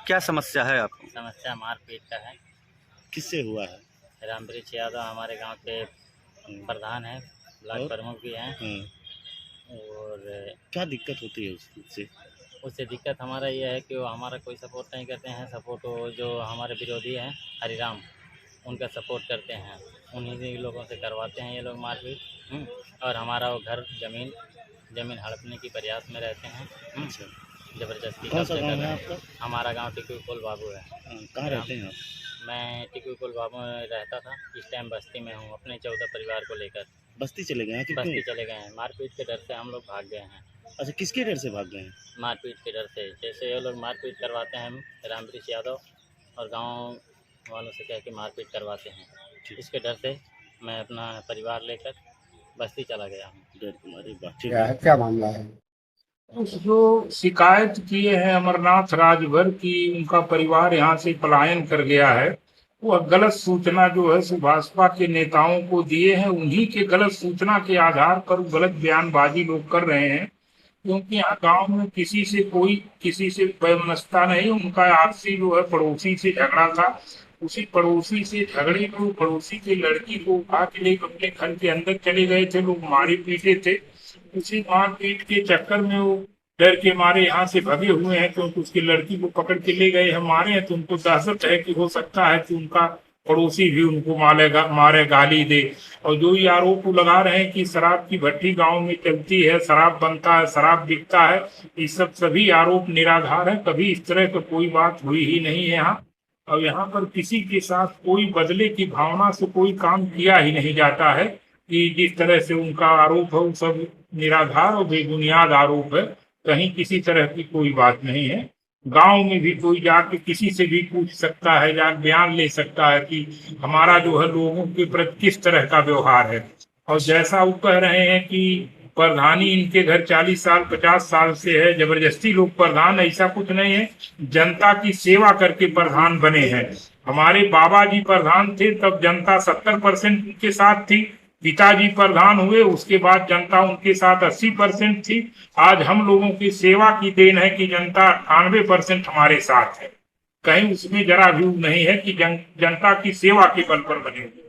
क्या समस्या है आपको? समस्या मारपीट का है। किससे हुआ है? रामवृक्ष यादव हमारे गांव के प्रधान हैं, ब्लॉक प्रमुख भी हैं। और क्या दिक्कत होती है उससे? उससे दिक्कत हमारा ये है कि वो हमारा कोई सपोर्ट नहीं करते हैं। सपोर्ट वो जो हमारे विरोधी हैं हरिराम, उनका सपोर्ट करते हैं। उन्हीं लोगों से करवाते हैं ये लोग मारपीट। और हमारा वो घर ज़मीन हड़पने की प्रयास में रहते हैं। अच्छा, ज़बरदस्ती कौन सा कब्जे कर गाँव रहे है हैं। आपका? हमारा गांव टिकुई पुल बाबू है। कहाँ रहते हैं आप? मैं टिकुई पुल बाबू में रहता था, इस टाइम बस्ती में हूँ अपने 14 परिवार को लेकर। बस्ती चले गए हैं? आखिर क्यों? बस्ती चले गए हैं, मारपीट के डर से हम लोग भाग गए हैं। अच्छा, किसके डर से भाग गए हैं? मारपीट के डर से, जैसे ये लोग मारपीट करवाते हैं रामवृक्ष यादव, और गांव वालों से कह के मारपीट करवाते हैं। इसके डर से मैं अपना परिवार लेकर बस्ती चला गया हूँ। डर तुम्हारी बात ठीक क्या है। है, क्या मामला है? जो शिकायत किए हैं अमरनाथ राजभर की, उनका परिवार यहाँ से पलायन कर गया है, वह गलत सूचना जो है सो भाजपा के नेताओं को दिए हैं। उन्हीं के गलत सूचना के आधार पर गलत बयानबाजी लोग कर रहे हैं, क्योंकि यहाँ गांव में किसी से वैमनस्यता नहीं। उनका आपसी जो है पड़ोसी से झगड़ा था, उसी पड़ोसी से झगड़े में पड़ोसी के लड़की को उठा के लेकर अपने घर के अंदर चले गए थे, लोग मारे पीटे थे। उसी मारपीट के चक्कर में वो डर के मारे यहाँ से भगे हुए हैं, क्योंकि उसकी लड़की को पकड़ के ले गए हैं मारे हैं। तो उनको दहशत है कि हो सकता है कि उनका पड़ोसी भी उनको मारे गाली दे। और जो ये आरोप लगा रहे हैं कि शराब की भट्टी गांव में चलती है, शराब बनता है, शराब बिकता है, ये सब सभी आरोप निराधार है। कभी इस तरह का कोई बात हुई ही नहीं है यहाँ। और यहाँ पर किसी के साथ कोई बदले की भावना से कोई काम किया ही नहीं जाता है। कि जिस तरह से उनका आरोप है वो सब निराधार और बेबुनियाद आरोप है। कहीं किसी तरह की कोई बात नहीं है। गांव में भी कोई जाके किसी से भी पूछ सकता है या बयान ले सकता है कि हमारा जो है लोगों के प्रति किस तरह का व्यवहार है। और जैसा वो कह रहे हैं कि प्रधानी इनके घर 40 साल 50 साल से है, जबरदस्ती लोग प्रधान, ऐसा कुछ नहीं है। जनता की सेवा करके प्रधान बने हैं। हमारे बाबा जी प्रधान थे तब जनता 70% उनके साथ थी। पिताजी प्रधान हुए उसके बाद जनता उनके साथ 80% थी। आज हम लोगों की सेवा की देन है कि जनता 98% हमारे साथ है। कहीं उसमें जरा भी नहीं है कि जनता की सेवा के बल पर बने हुए।